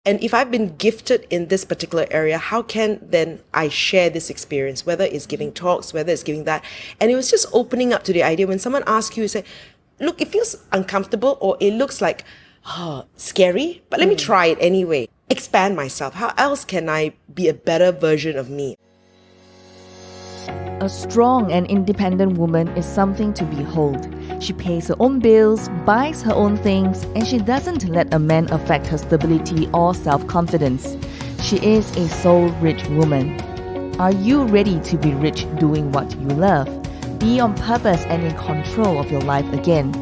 And if I've been gifted in this particular area, how can then I share this experience, whether it's giving talks, whether it's giving that. And it was just opening up to the idea when someone asks you, say, look, it feels uncomfortable or it looks like scary, but let me try it anyway. Expand myself. How else can I be a better version of me? A strong and independent woman is something to behold. She pays her own bills, buys her own things, and she doesn't let a man affect her stability or self-confidence. She is a soul-rich woman. Are you ready to be rich doing what you love? Be on purpose and in control of your life again.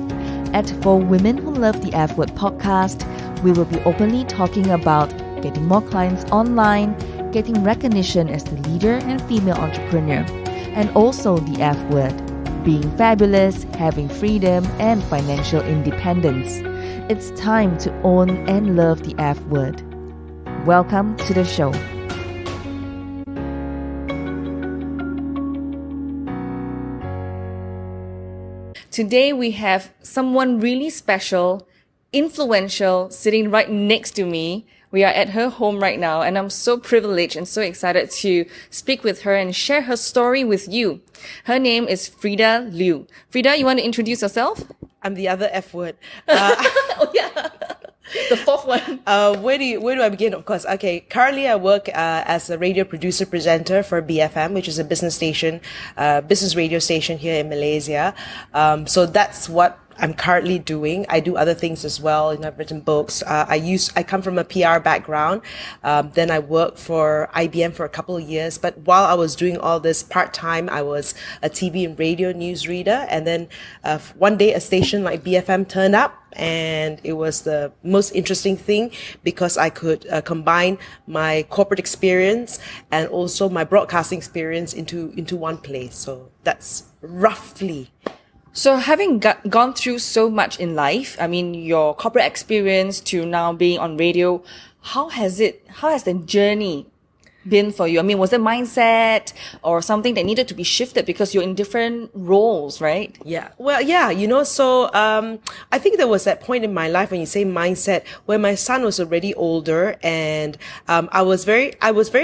At For Women Who Love the F-Word podcast, we will be openly talking about getting more clients online, getting recognition as the leader and female entrepreneur, and also the F-word, being fabulous, having freedom, and financial independence. It's time to own and love the F-word. Welcome to the show. Today we have someone really special, influential, sitting right next to me. We are at her home right now, and I'm so privileged and so excited to speak with her and share her story with you. Her name is Freda Liu. Freda, you want to introduce yourself? I'm the other F word. Oh yeah, the fourth one. Where do I begin? Of course. Okay. Currently, I work as a radio producer presenter for BFM, which is a business radio station here in Malaysia. So that's what I'm currently doing. I do other things as well. I've written books. I come from a PR background. Then I worked for IBM for a couple of years. But while I was doing all this part-time, I was a TV and radio newsreader. And then one day a station like BFM turned up, and it was the most interesting thing because I could combine my corporate experience and also my broadcasting experience into one place. So that's roughly. So having gone through so much in life, I mean, your corporate experience to now being on radio, how has the journey been for you? I mean, was it mindset or something that needed to be shifted because you're in different roles, right? Yeah. Well, yeah, so I think there was that point in my life when you say mindset where my son was already older, and I was very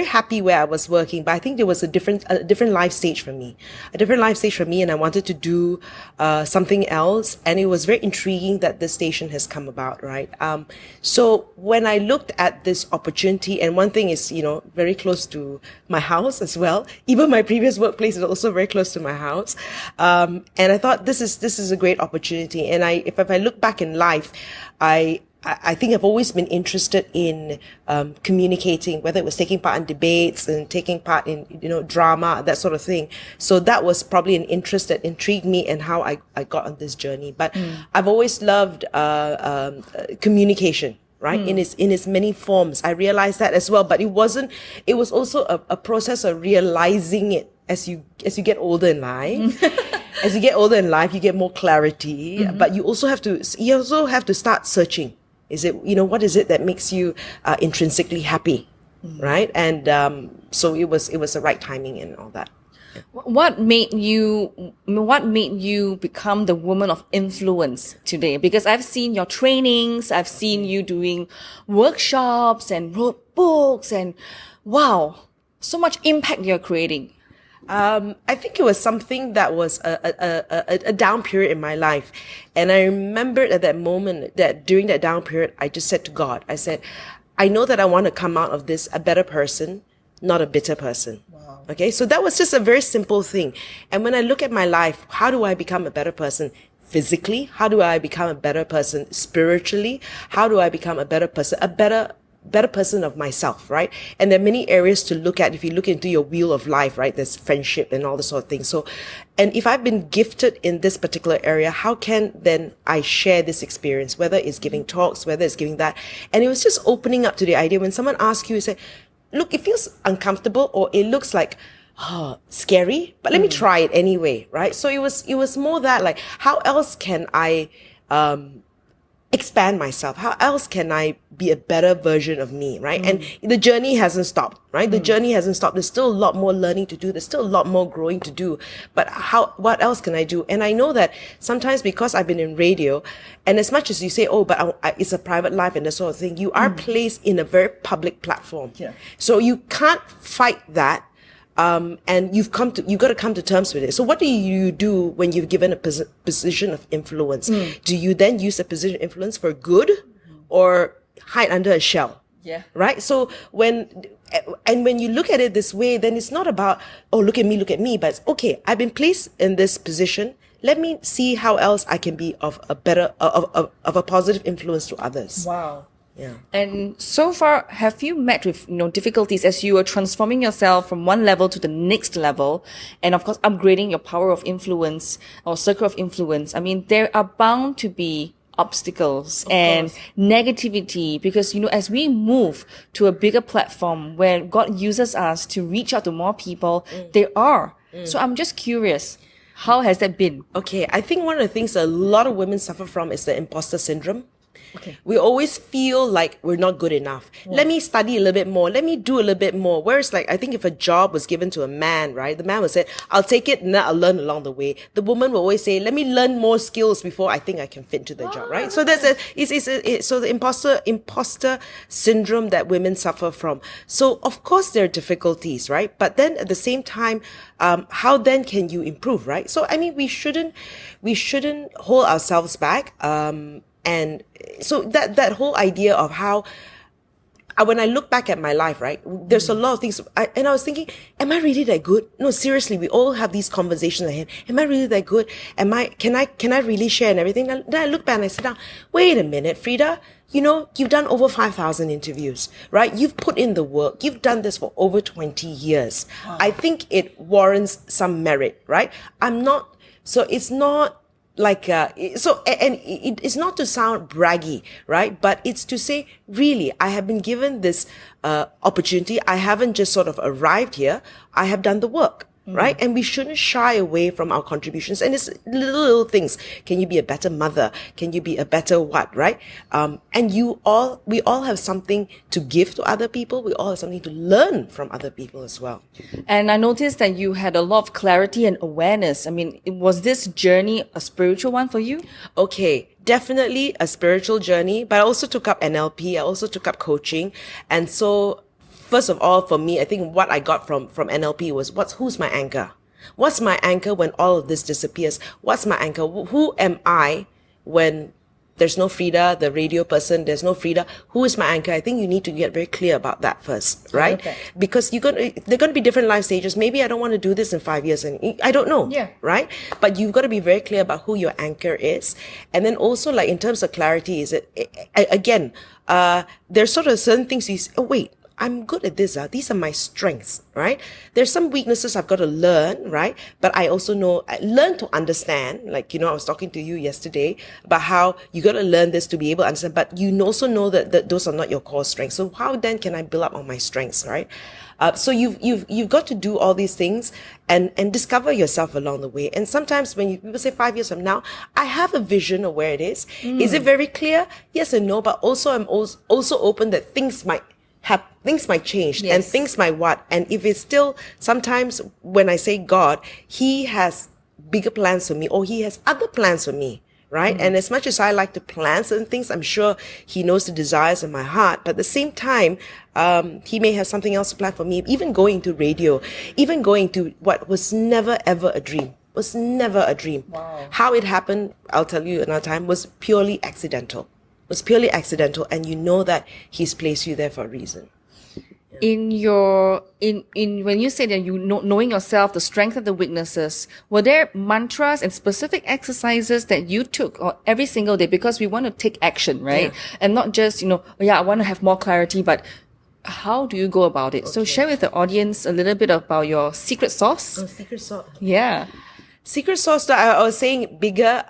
happy where I was working, but I think there was a different life stage for me. And I wanted to do something else, and it was very intriguing that this station has come about, right? So when I looked at this opportunity, and one thing is, very close to my house as well. Even my previous workplace is also very close to my house. And I thought this is a great opportunity. And if I look back in life, I think I've always been interested in communicating, whether it was taking part in debates and taking part in drama, that sort of thing. So that was probably an interest that intrigued me and how I got on this journey. But I've always loved communication. Right? In its many forms. I realized that as well, but it was also a process of realizing it as you get older in life. As you get older in life, you get more clarity, but you also have to start searching. Is it, what is it that makes you intrinsically happy? Right? And so it was the right timing and all that. What made you become the woman of influence today? Because I've seen your trainings, I've seen you doing workshops and wrote books, and wow, so much impact you're creating. I think it was something that was a down period in my life. And I remembered at that moment that during that down period, I just said to God, I said, I know that I want to come out of this a better person, not a bitter person. Wow. Okay, so that was just a very simple thing. And when I look at my life, how do I become a better person physically? How do I become a better person spiritually? How do I become a better person, a better person of myself, right? And there are many areas to look at if you look into your wheel of life, right? There's friendship and all this sort of things. So, and if I've been gifted in this particular area, how can then I share this experience, whether it's giving talks, whether it's giving that. And it was just opening up to the idea when someone asks you, say, look, it feels uncomfortable or it looks like scary, but let me try it anyway, right? So it was more that, like, how else can I expand myself? How else can I be a better version of me, right? And the journey hasn't stopped, right? The journey hasn't stopped. There's still a lot more learning to do. There's still a lot more growing to do. But what else can I do? And I know that sometimes because I've been in radio, and as much as you say, oh, but it's a private life and that sort of thing, you are placed in a very public platform. Yeah. So you can't fight that. And you've got to come to terms with it. So what do you do when you've given a position of influence? Do you then use the position of influence for good or hide under a shell? Yeah. Right? So when you look at it this way, then it's not about, oh, look at me, but it's, okay, I've been placed in this position. Let me see how else I can be of a positive influence to others. Wow. Yeah. And so far, have you met with difficulties as you are transforming yourself from one level to the next level, and of course upgrading your power of influence or circle of influence? I mean, there are bound to be obstacles and negativity because as we move to a bigger platform where God uses us to reach out to more people, there are. So I'm just curious, how has that been? Okay, I think one of the things a lot of women suffer from is the imposter syndrome. Okay. We always feel like we're not good enough. Let me study a little bit more. Let me do a little bit more. Whereas I think if a job was given to a man, right, the man would say, I'll take it and then I'll learn along the way. The woman will always say, let me learn more skills before I think I can fit into the job, right? So so the imposter syndrome that women suffer from. So of course there are difficulties, right? But then at the same time, how then can you improve, right? So I mean, we shouldn't hold ourselves back. And so that whole idea of how, when I look back at my life, right, there's a lot of things, and I was thinking, am I really that good? No, seriously, we all have these conversations ahead. Am I really that good? Can I really share and everything? Then I look back and I sit down, wait a minute, Freda, you've done over 5,000 interviews, right? You've put in the work. You've done this for over 20 years. Wow. I think it warrants some merit, right? So it's not, it's not to sound braggy, right? But it's to say, really, I have been given this opportunity. I haven't just sort of arrived here. I have done the work. Right? And we shouldn't shy away from our contributions. And it's little things. Can you be a better mother? Can you be a better what? Right? And we all have something to give to other people. We all have something to learn from other people as well. And I noticed that you had a lot of clarity and awareness. I mean, was this journey a spiritual one for you? Okay. Definitely a spiritual journey, but I also took up NLP. I also took up coaching. And so, first of all, for me, I think what I got from NLP was who's my anchor? What's my anchor when all of this disappears? What's my anchor? Who am I when there's no Freda, the radio person, there's no Freda? Who is my anchor? I think you need to get very clear about that first, right? Okay. Because there are going to be different life stages. Maybe I don't want to do this in 5 years, and I don't know, right? But you've got to be very clear about who your anchor is. And then also, in terms of clarity, there's sort of certain things you say, oh, wait, I'm good at this. These are my strengths, right? There's some weaknesses I've got to learn, right? But I also learn to understand. I was talking to you yesterday about how you got to learn this to be able to understand, but you also know that those are not your core strengths. So how then can I build up on my strengths, right? So you've got to do all these things and discover yourself along the way. And sometimes when people say 5 years from now, I have a vision of where it is. Is it very clear? Yes and no, but also I'm also open that things might change and things might what. And if it's still, sometimes when I say God, He has bigger plans for me or He has other plans for me, right? And as much as I like to plan certain things, I'm sure He knows the desires of my heart. But at the same time, He may have something else to plan for me, even going to radio, even going to what was never ever a dream. Was never a dream. Wow. How it happened, I'll tell you another time, was purely accidental. And you know that He's placed you there for a reason. When you say that knowing yourself, the strengths and the weaknesses, were there mantras and specific exercises that you took or every single day? Because we want to take action, right? Yeah. And not just, I want to have more clarity, but how do you go about it? Okay. So share with the audience a little bit about your secret sauce. Oh, secret sauce. Yeah. Secret sauce, I was saying bigger,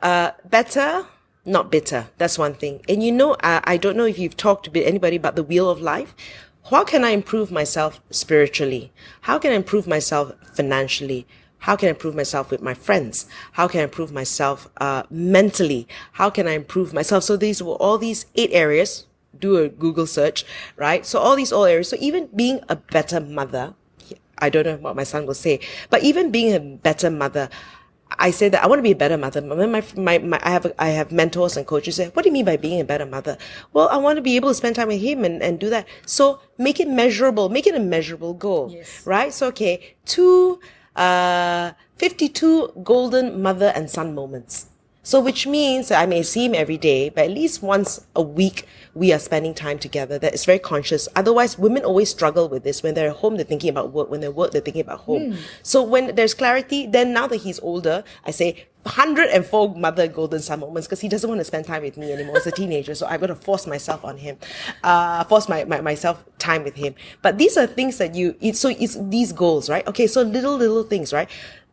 better, not bitter. That's one thing. And I don't know if you've talked to anybody about the wheel of life. How can I improve myself spiritually? How can I improve myself financially? How can I improve myself with my friends? How can I improve myself mentally? How can I improve myself? So these were all these 8 areas. Do a Google search, right? So all these areas. So even being a better mother, I don't know what my son will say, but even being a better mother, I say that I want to be a better mother. I have mentors and coaches say, what do you mean by being a better mother? Well, I want to be able to spend time with him and do that. So make it measurable, make it a measurable goal, right? So, okay, 52 golden mother and son moments. So which means that I may see him every day, but at least once a week, we are spending time together. That is very conscious. Otherwise, women always struggle with this. When they're at home, they're thinking about work. When they're work, they're thinking about home. So when there's clarity, then now that he's older, I say 104 mother golden son moments, because he doesn't want to spend time with me anymore as a teenager. So I'm going to force myself on him, force myself time with him. But these are things that it's these goals, right? Okay, so little things, right?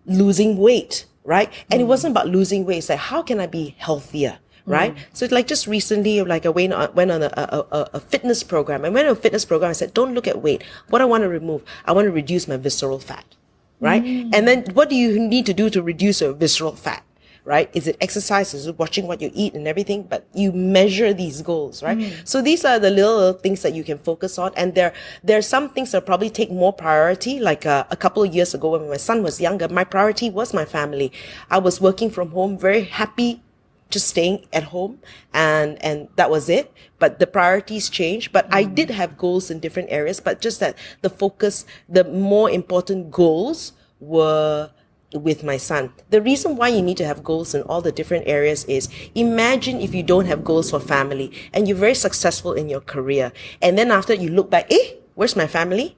Losing weight. Right? And it wasn't about losing weight. It's like, how can I be healthier? Right? So like just recently, like I went on a fitness program. I went on a fitness program. I said, don't look at weight. What I want to remove, I want to reduce my visceral fat. Right? And then what do you need to do to reduce your visceral fat? Right? Is it exercise? Is it watching what you eat and everything? But you measure these goals, right? So these are the little things that you can focus on. And there are some things that probably take more priority. Like a couple of years ago when my son was younger, my priority was my family. I was working from home, very happy just staying at home, and that was it. But the priorities changed. But I did have goals in different areas, but just that the focus, the more important goals were with my son. The reason why you need to have goals in all the different areas is, imagine if you don't have goals for family and you're very successful in your career, and then after you look back, where's my family?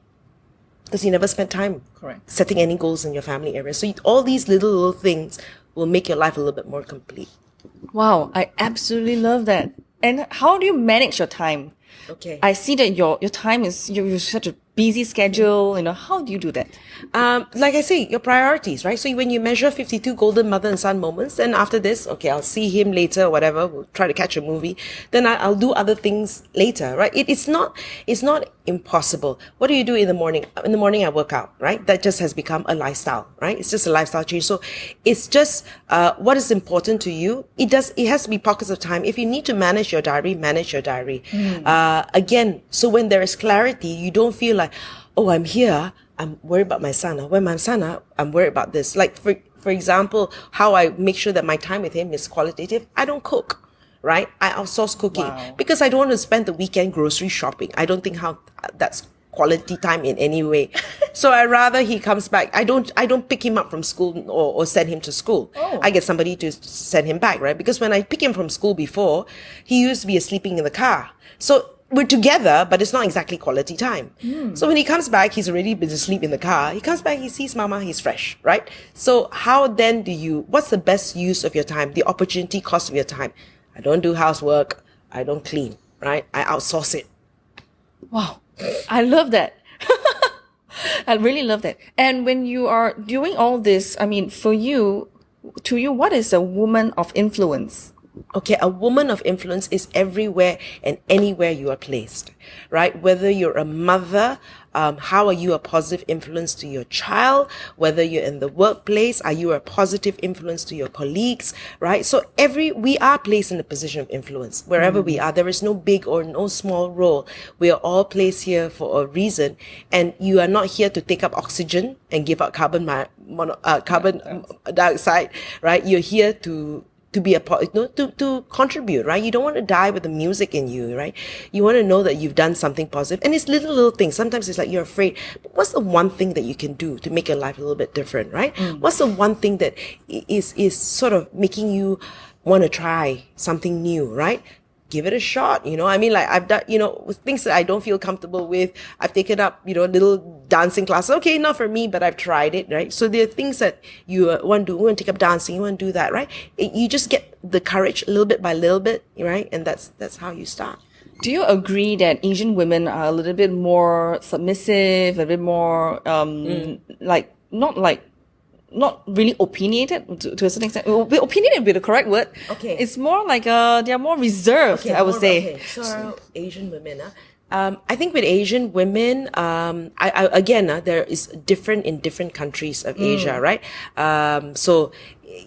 Because you never spent time setting any goals in your family area. So all these little things will make your life a little bit more complete. Wow, I absolutely love that. And how do you manage your time? Okay. I see that your time is, you're such a busy schedule, how do you do that? Like I say, your priorities, right? So when you measure 52 golden mother and son moments, then after this, okay, I'll see him later, whatever, we'll try to catch a movie. Then I'll do other things later, right? It's not impossible. What do you do in the morning? In the morning, I work out, right? That just has become a lifestyle, right? It's just a lifestyle change. So it's just, what is important to you. It has to be pockets of time. If you need to manage your diary, manage your diary. Again, so when there is clarity, you don't feel like, oh, I'm here, I'm worried about my son. When my son, I'm worried about this. Like, for example, how I make sure that my time with him is qualitative. I don't cook, right? I outsource cooking because I don't want to spend the weekend grocery shopping. I don't think that's quality time in any way. So I rather he comes back. I don't pick him up from school or send him to school. I get somebody to send him back, right? Because when I pick him from school before, he used to be sleeping in the car. So we're together, but it's not exactly quality time. So when he comes back, he's already been asleep in the car. He comes back, he sees mama, he's fresh, right? So how then what's the best use of your time? The opportunity cost of your time. I don't do housework. I don't clean, right? I outsource it. Wow. I love that. I really love that. And when you are doing all this, I mean, to you, what is a woman of influence? Okay, a woman of influence is everywhere and anywhere you are placed, right? Whether you're a mother, how are you a positive influence to your child? Whether you're in the workplace, are you a positive influence to your colleagues, right? So we are placed in a position of influence wherever we are. There is no big or no small role. We are all placed here for a reason, and you are not here to take up oxygen and give out carbon dioxide, right? You're here to be to contribute, right? You don't want to die with the music in you, right? You want to know that you've done something positive. And it's little things. Sometimes it's like you're afraid. But what's the one thing that you can do to make your life a little bit different, right? What's the one thing that is sort of making you want to try something new, right? Give it a shot, I mean, like I've done, with things that I don't feel comfortable with. I've taken up, little dancing classes. Okay, not for me, but I've tried it, right? So there are things that you want to do. You want to take up dancing. You want to do that, right? You just get the courage a little bit by little bit, right? And that's how you start. Do you agree that Asian women are a little bit more submissive, a bit more, not really opinionated to a certain extent? Opinionated would be the correct word. Okay. It's more like they're more reserved, I would say. Okay. So Asian women, I think with Asian women, there is different in different countries of Asia, right? So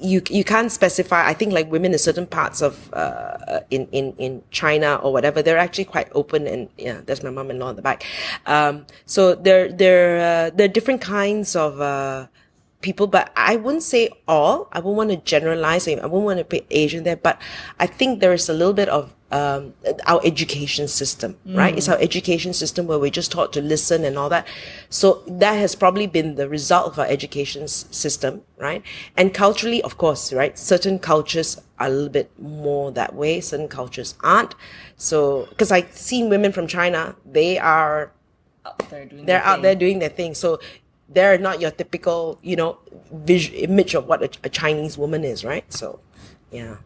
you can't specify. I think like women in certain parts of in China or whatever, they're actually quite open, and yeah, there's my mom-in-law in the back. So there are different kinds of people, but I wouldn't say all. I wouldn't want to generalize. I wouldn't want to put Asian there, but I think there is a little bit of our education system, right? It's our education system where we're just taught to listen and all that. So that has probably been the result of our education system, right? And culturally, of course, right? Certain cultures are a little bit more that way. Certain cultures aren't. So, because I've seen women from China, they're out there doing their thing. So they're not your typical, image of what a Chinese woman is, right? So, yeah.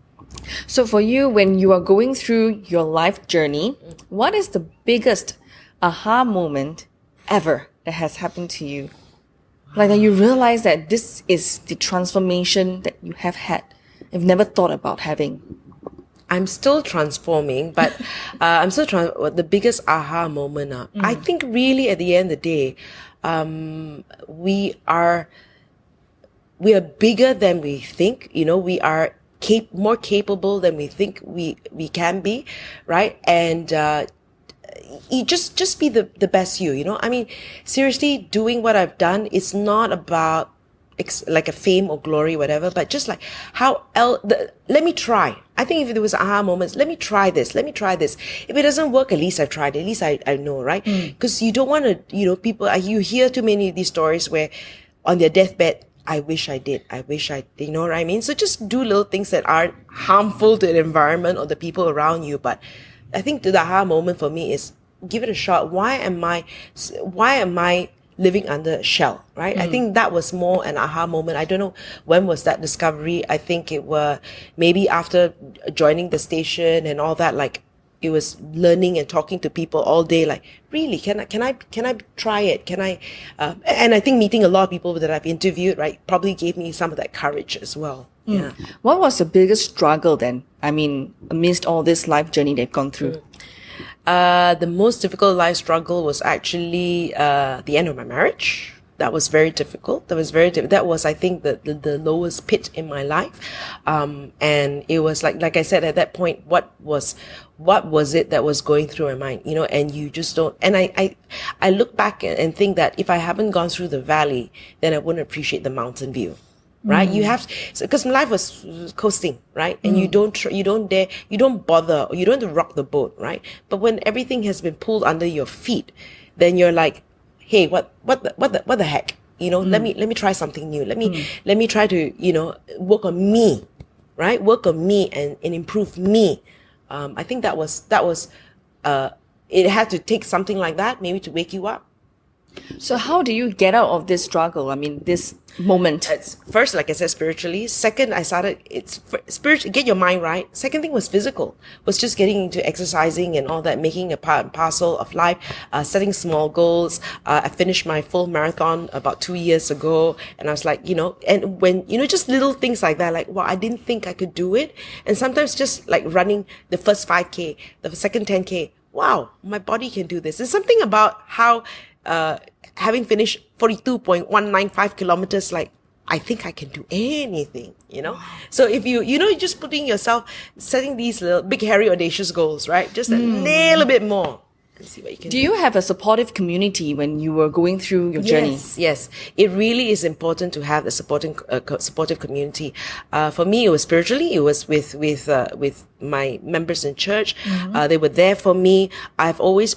So for you, when you are going through your life journey, what is the biggest aha moment ever that has happened to you? Like that you realize that this is the transformation that you have had, you've never thought about having. I'm still transforming, but the biggest aha moment. I think really at the end of the day, we are bigger than we think. We are more capable than we think we can be, right? And you just be the best you. I mean, seriously, doing what I've done, it's not about like a fame or glory, whatever, but just like let me try. I think if there was aha moments, let me try this. If it doesn't work, at least I've tried. At least I know, right? Because you don't want to, people, you hear too many of these stories where on their deathbed, I wish I did, you know what I mean? So just do little things that aren't harmful to the environment or the people around you. But I think the aha moment for me is give it a shot. Why am I living under a shell, right? I think that was more an aha moment. I don't know when was that discovery. I think it was maybe after joining the station and all that, like it was learning and talking to people all day. Like, really, can I try it? Can I? And I think meeting a lot of people that I've interviewed, right, probably gave me some of that courage as well. Yeah. What was the biggest struggle then? I mean, amidst all this life journey they've gone through. The most difficult life struggle was actually the end of my marriage. That was very difficult. That was, I think, the lowest pit in my life. And it was like I said, at that point, what was it that was going through my mind, and you just don't, and I look back and think that if I haven't gone through the valley, then I wouldn't appreciate the mountain view. Right? You have, because life was coasting, right? And you don't dare, you don't bother, or you don't have to rock the boat, right? But when everything has been pulled under your feet, then you're like, hey, what the heck? Let me try something new. Let me try to, work on me, right? Work on me and improve me. I think that was, it had to take something like that maybe to wake you up. So how do you get out of this struggle? I mean, this moment. First, like I said, spiritually. Second, I started, spiritual, get your mind right. Second thing was physical, was just getting into exercising and all that, making a part and parcel of life, setting small goals. I finished my full marathon about 2 years ago. And I was like, and when, just little things like that, like, wow, I didn't think I could do it. And sometimes just like running the first 5K, the second 10K, wow, my body can do this. There's something about how, having finished 42.195 kilometers, like, I think I can do anything, So if you're just putting yourself, setting these little big, hairy, audacious goals, right? Just a little bit more. And see what you can do. Do you have a supportive community when you were going through your journey? Yes. It really is important to have a supportive community. For me, it was spiritually. It was with my members in church. They were there for me. I've always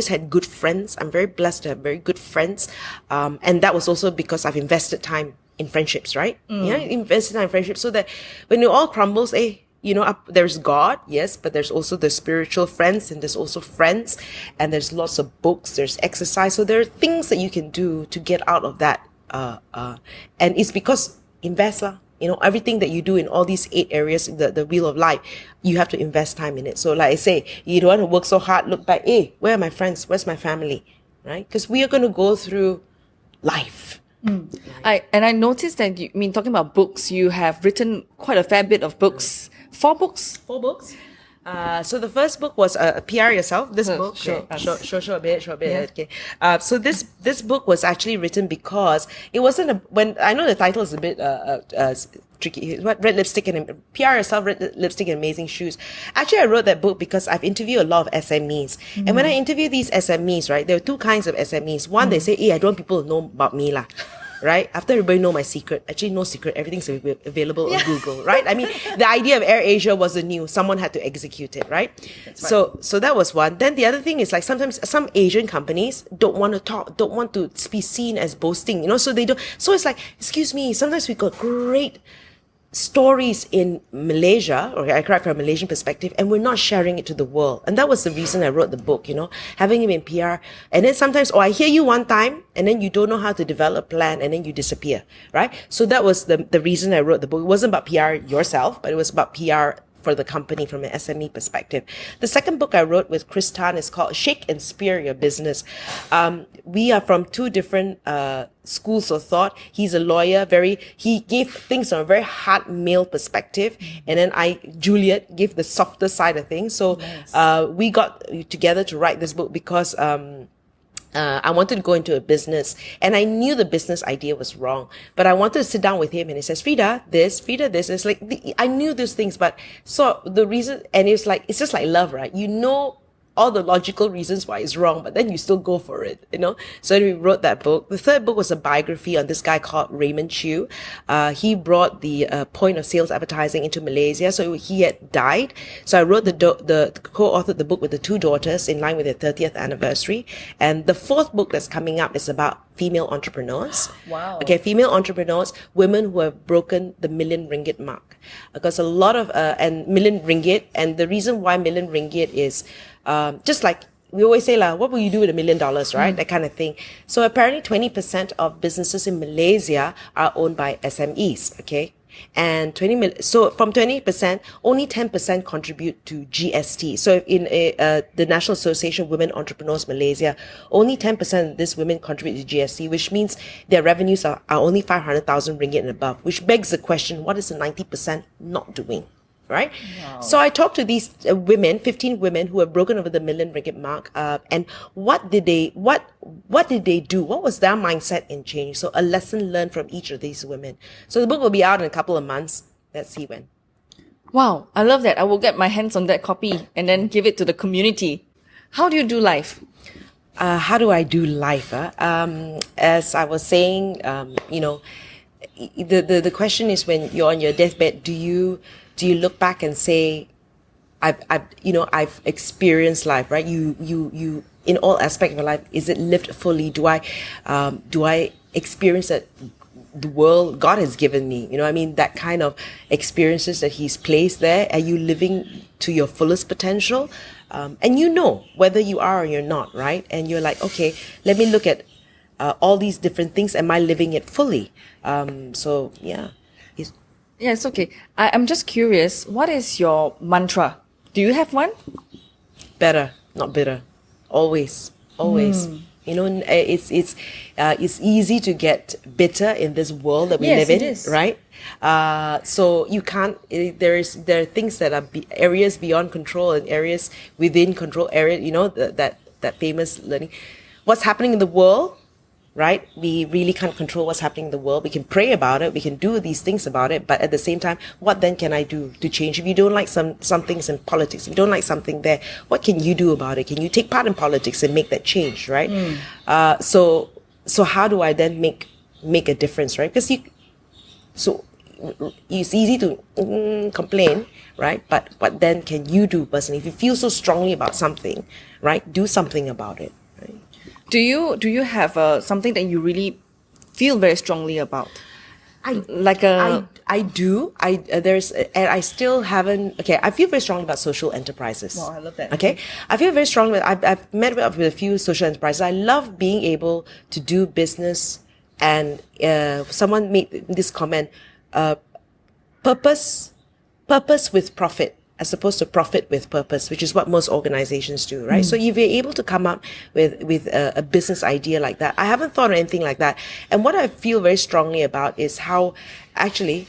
had good friends. I'm very blessed to have very good friends. And that was also because I've invested time in friendships, right? Yeah, invested time in friendships, so that when it all crumbles, there's God, yes, but there's also the spiritual friends, and there's also friends, and there's lots of books, there's exercise. So there are things that you can do to get out of that. And it's because invest, everything that you do in all these 8 areas, the wheel of life, you have to invest time in it. So like I say, you don't want to work so hard, look back, hey, where are my friends? Where's my family? Right? Because we are going to go through life. I noticed that talking about books, you have written quite a fair bit of books. 4 books? 4 books. So the first book was PR Yourself. This book, show us. show a bit. Yeah. Okay. So this book was actually written because it wasn't when I know the title is a bit tricky. What red lipstick and PR Yourself, red lipstick and amazing shoes. Actually, I wrote that book because I've interviewed a lot of SMEs, and when I interview these SMEs, right, there are two kinds of SMEs. One, they say, "Hey, I don't want people to know about me lah." Right? After everybody know my secret, actually no secret, everything's available on Google, right? I mean, the idea of AirAsia wasn't new. Someone had to execute it, right? So that was one. Then the other thing is like sometimes some Asian companies don't want to be seen as boasting, so they don't. So it's like, excuse me, sometimes we got great stories in Malaysia, or I correct from a Malaysian perspective, and we're not sharing it to the world. And that was the reason I wrote the book, having him in PR. And then sometimes, I hear you one time, and then you don't know how to develop a plan, and then you disappear, right? So that was the reason I wrote the book. It wasn't about PR yourself, but it was about PR for the company from an SME perspective. The second book I wrote with Chris Tan is called Shake and Spear Your Business. We are from two different schools of thought. He's a lawyer, he gave things from a very hard male perspective, and then Juliet, gave the softer side of things. So we got together to write this book because I wanted to go into a business, and I knew the business idea was wrong, but I wanted to sit down with him, and he says, Freda, this. It's like, I knew those things, but so the reason, and it's just like love, right? All the logical reasons why it's wrong, but then you still go for it, So we wrote that book. The third book was a biography on this guy called Raymond Chew. He brought the point of sales advertising into Malaysia. So he had died. So I wrote the co-authored the book with the two daughters in line with their 30th anniversary. And the fourth book that's coming up is about female entrepreneurs. Wow. Okay, female entrepreneurs, women who have broken the million ringgit mark. Because a lot of, and million ringgit, and the reason why million ringgit is, just like we always say, what will you do with $1 million, right? That kind of thing. So apparently 20% of businesses in Malaysia are owned by SMEs, okay? And so from 20%, only 10% contribute to GST. So in the National Association of Women Entrepreneurs Malaysia, only 10% of these women contribute to GST, which means their revenues are only 500,000 ringgit and above, which begs the question, what is the 90% not doing? Right? Wow. So I talked to these women, 15 women who have broken over the million ringgit mark, and what did they do? What was their mindset in change? So a lesson learned from each of these women. So the book will be out in a couple of months. Let's see when. Wow, I love that. I will get my hands on that copy and then give it to the community. How do you do life? How do I do life? As I was saying, the question is, when you're on your deathbed, do you look back and say, I've experienced life, right? You in all aspects of your life, is it lived fully? Do I experience that the world God has given me? That kind of experiences that He's placed there. Are you living to your fullest potential? And whether you are or you're not, right? And you're like, okay, let me look at all these different things. Am I living it fully? So yeah. Yeah, it's okay. I'm just curious, what is your mantra? Do you have one? Better, not bitter. Always. It's easy to get bitter in this world that we live in, is. right? So you can't. There are things that are areas beyond control and areas within control. That famous learning. What's happening in the world? Right? We really can't control what's happening in the world. We can pray about it. We can do these things about it. But at the same time, what then can I do to change? If you don't like some things in politics, if you don't like something there, what can you do about it? Can you take part in politics and make that change? Right? So how do I then make a difference? Right? Because it's easy to complain, right? But what then can you do personally? If you feel so strongly about something, right? Do something about it. Do you have something that you really feel very strongly about? I do. I still haven't. Okay, I feel very strongly about social enterprises. Wow, I love that. Okay, I feel very strongly. I've met with a few social enterprises. I love being able to do business, and someone made this comment: purpose with profit, as opposed to profit with purpose, which is what most organizations do, right? So if you're able to come up with a business idea like that, I haven't thought of anything like that. And what I feel very strongly about is how actually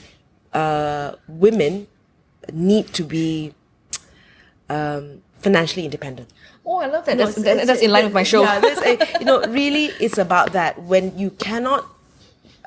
women need to be financially independent. Oh, I love that. That's in line with my show. Yeah, really, it's about that. When you cannot,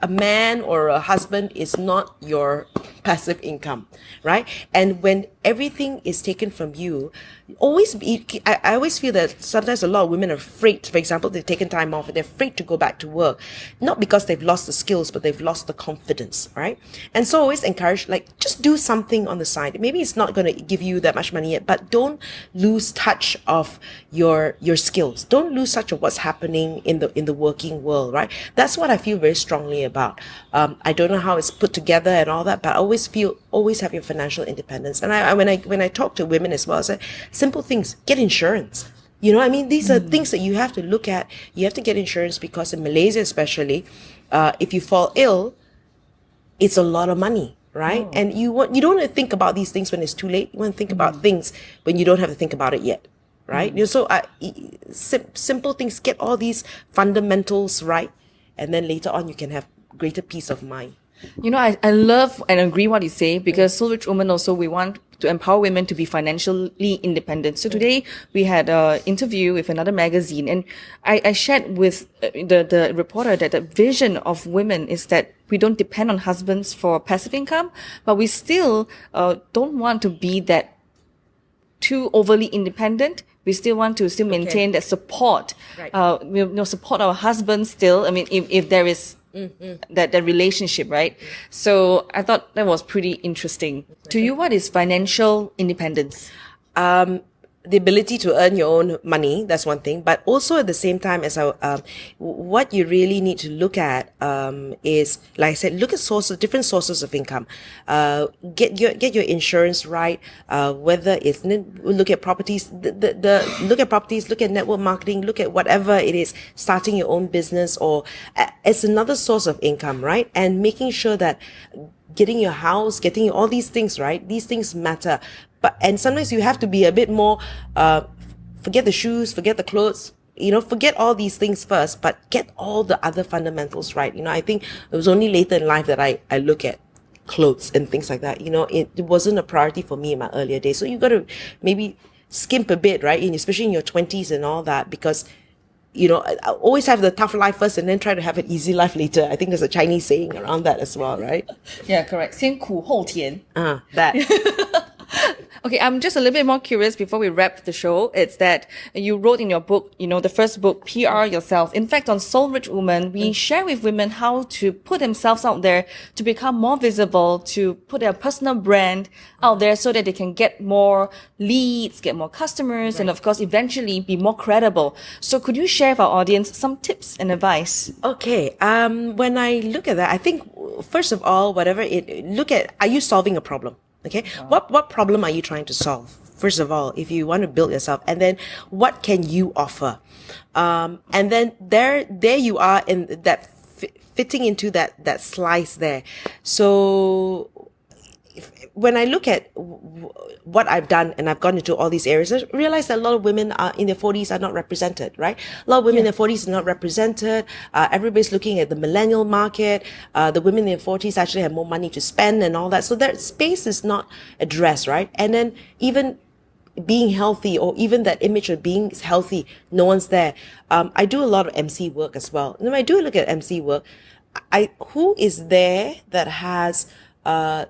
a man or a husband is not your passive income, right? And when everything is taken from you, I always feel that sometimes a lot of women are afraid. For example, they've taken time off and they're afraid to go back to work, not because they've lost the skills, but they've lost the confidence, right? And so I always encourage, like, just do something on the side. Maybe it's not going to give you that much money yet, but don't lose touch of your skills. Don't lose touch of what's happening in the working world, right? That's what I feel very strongly about. I don't know how it's put together and all that, but I always have your financial independence. And when I talk to women as well, I say simple things: get insurance. You know, I mean, these are things that you have to look at. You have to get insurance because in Malaysia, especially, if you fall ill, it's a lot of money, right? And you don't want to think about these things when it's too late. You want to think about things when you don't have to think about it yet, right? So simple things, get all these fundamentals right, and then later on you can have greater peace of mind. You know, I love and agree what you say, because Soul Rich Woman also, we want to empower women to be financially independent. So today we had an interview with another magazine, and I shared with the reporter that the vision of women is that we don't depend on husbands for passive income, but we still don't want to be that too overly independent. We still want to maintain that support, right. Support our husbands still. I mean, if there is that relationship, right? So I thought that was pretty interesting. To you, what is financial independence? The ability to earn your own money, that's one thing. But also at the same time, what you really need to look at is, like I said, look at different sources of income. Get your insurance right. Whether it's look at properties, look at properties, look at network marketing, look at whatever it is, starting your own business, or it's another source of income, right? And making sure that getting your house, getting all these things right, these things matter. And sometimes you have to be a bit more, forget the shoes, forget the clothes, forget all these things first, but get all the other fundamentals right. I think it was only later in life that I look at clothes and things like that. It wasn't a priority for me in my earlier days. So you got to maybe skimp a bit, right? Especially in your 20s and all that, because I always have the tough life first and then try to have an easy life later. I think there's a Chinese saying around that as well, right? Yeah, correct. 先苦后甜. That. Okay, I'm just a little bit more curious before we wrap the show. It's that you wrote in your book, the first book, PR Yourself. In fact, on Soul Rich Woman, we share with women how to put themselves out there to become more visible, to put their personal brand out there so that they can get more leads, get more customers, and of course, eventually be more credible. So could you share with our audience some tips and advice? Okay. When I look at that, I think, first of all, are you solving a problem? Okay. What problem are you trying to solve? First of all, if you want to build yourself, and then what can you offer? And then there you are in that fitting into that slice there. So when I look at what I've done, and I've gone into all these areas, I realize that a lot of women in their 40s are not represented, right? A lot of women in their 40s are not represented. Everybody's looking at the millennial market. The women in their 40s actually have more money to spend and all that. So their space is not addressed, right? And then even being healthy, or even that image of being healthy, no one's there. I do a lot of MC work as well. And when I do look at MC work, who is there that has the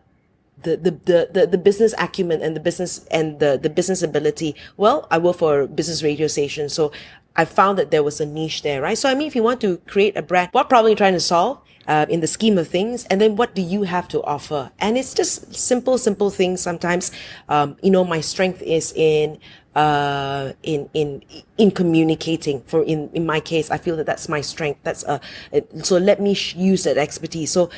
business acumen and the business ability? Well, I work for a business radio station, so I found that there was a niche there, right? So I mean, if you want to create a brand, what problem are you trying to solve in the scheme of things, and then what do you have to offer? And it's just simple things. Sometimes, my strength is in communicating. In my case, I feel that that's my strength. So let me use that expertise. So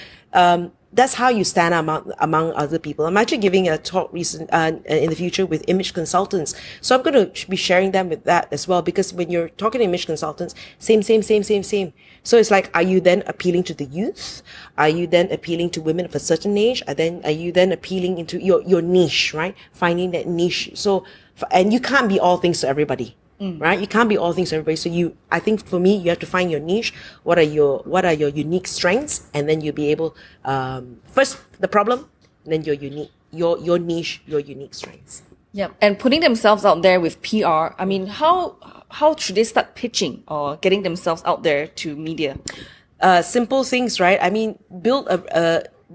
that's how you stand out among other people. I'm actually giving a talk in the future with image consultants. So I'm going to be sharing them with that as well, because when you're talking to image consultants, same. So it's like, are you then appealing to the youth? Are you then appealing to women of a certain age? Are you then appealing into your niche, right? Finding that niche. So, and you can't be all things to everybody. Right? You can't be all things to everybody. So I think for me, you have to find your niche. What are your unique strengths? And then you'll be able, first the problem, then your niche, your unique strengths. Yeah, and putting themselves out there with PR. I mean, how should they start pitching or getting themselves out there to media? Simple things, right? I mean,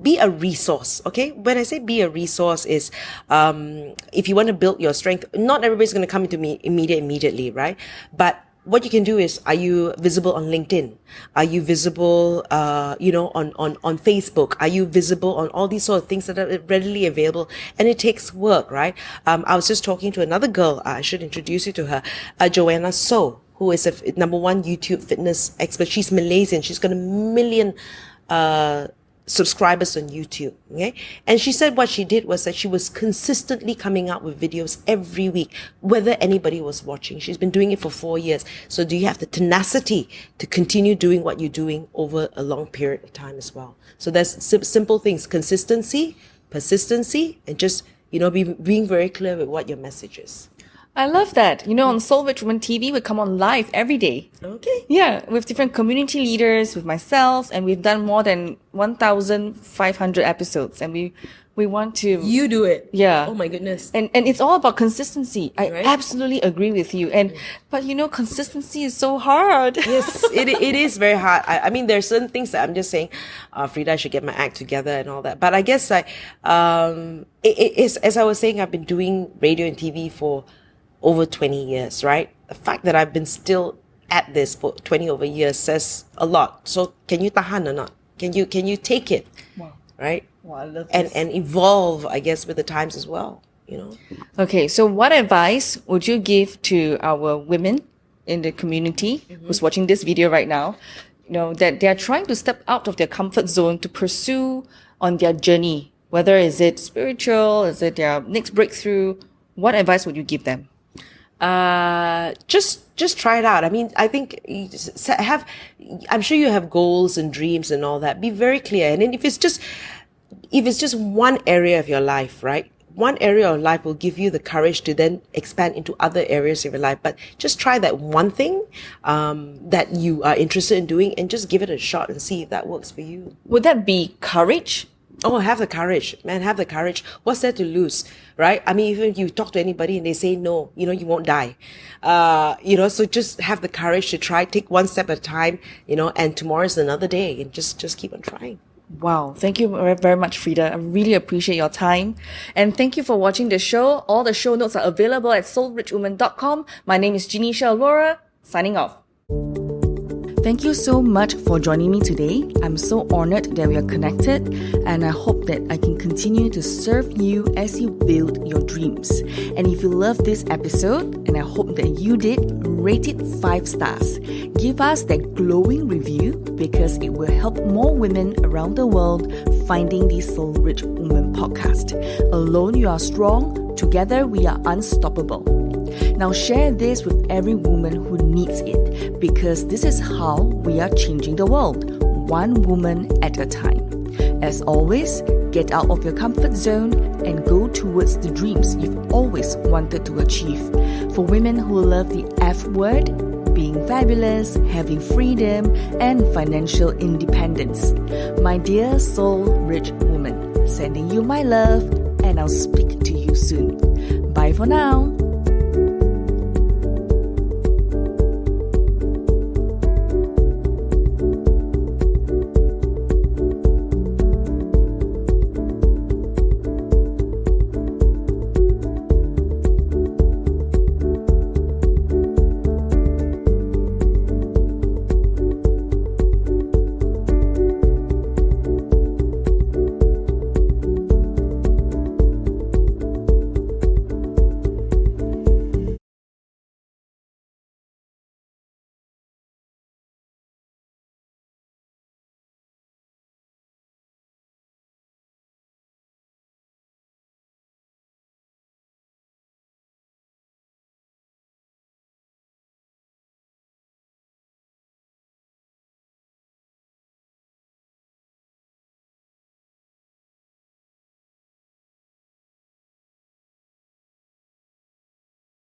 be a resource, okay? When I say be a resource is, if you want to build your strength, not everybody's going to come into media immediately, right? But what you can do is, are you visible on LinkedIn? Are you visible, on Facebook? Are you visible on all these sort of things that are readily available? And it takes work, right? I was just talking to another girl. I should introduce you to her, Joanna So, who is a #1 YouTube fitness expert. She's Malaysian. She's got 1 million, subscribers on YouTube. Okay. And she said what she did was that she was consistently coming out with videos every week, whether anybody was watching. She's been doing it for 4 years. So do you have the tenacity to continue doing what you're doing over a long period of time as well? So there's simple things: consistency, persistency, and just, being very clear with what your message is. I love that. On Soul Rich Woman TV, we come on live every day. Okay. Yeah, with different community leaders, with myself, and we've done more than 1,500 episodes, and we want to... You do it. Yeah. Oh my goodness. And it's all about consistency. I Right. absolutely agree with you. But consistency is so hard. Yes, it is very hard. I mean, there are certain things that I'm just saying, Freda, I should get my act together and all that. But I guess as I was saying, I've been doing radio and TV for over 20 years, right? The fact that I've been still at this for 20 over years says a lot. So can you tahan or not? Can you take it? Wow. Right? Wow, I love this. And evolve, I guess, with the times as well, Okay, so what advice would you give to our women in the community who's watching this video right now, that they're trying to step out of their comfort zone to pursue on their journey, whether is it spiritual, is it their next breakthrough? What advice would you give them? Just try it out. I mean, I think I'm sure you have goals and dreams and all that. Be very clear. And then if it's just one area of your life, right? One area of life will give you the courage to then expand into other areas of your life. But just try that one thing, that you are interested in doing, and just give it a shot and see if that works for you. Would that be courage? Oh, have the courage, man. Have the courage. What's there to lose, right? I mean, even if you talk to anybody and they say no, you won't die. So just have the courage to try, take one step at a time, and tomorrow's another day, and just keep on trying. Wow. Thank you very much, Freda. I really appreciate your time. And thank you for watching the show. All the show notes are available at soulrichwoman.com. My name is Janisha Alora, signing off. Thank you so much for joining me today. I'm so honored that we are connected, and I hope that I can continue to serve you as you build your dreams. And if you love this episode, and I hope that you did, rate it 5 stars. Give us that glowing review because it will help more women around the world finding the Soul Rich Woman podcast. Alone you are strong, together we are unstoppable. Now share this with every woman who needs it, because this is how we are changing the world, one woman at a time. As always, get out of your comfort zone and go towards the dreams you've always wanted to achieve. For women who love the F word, being fabulous, having freedom, and financial independence. My dear soul rich woman, sending you my love, and I'll speak to you soon. Bye for now.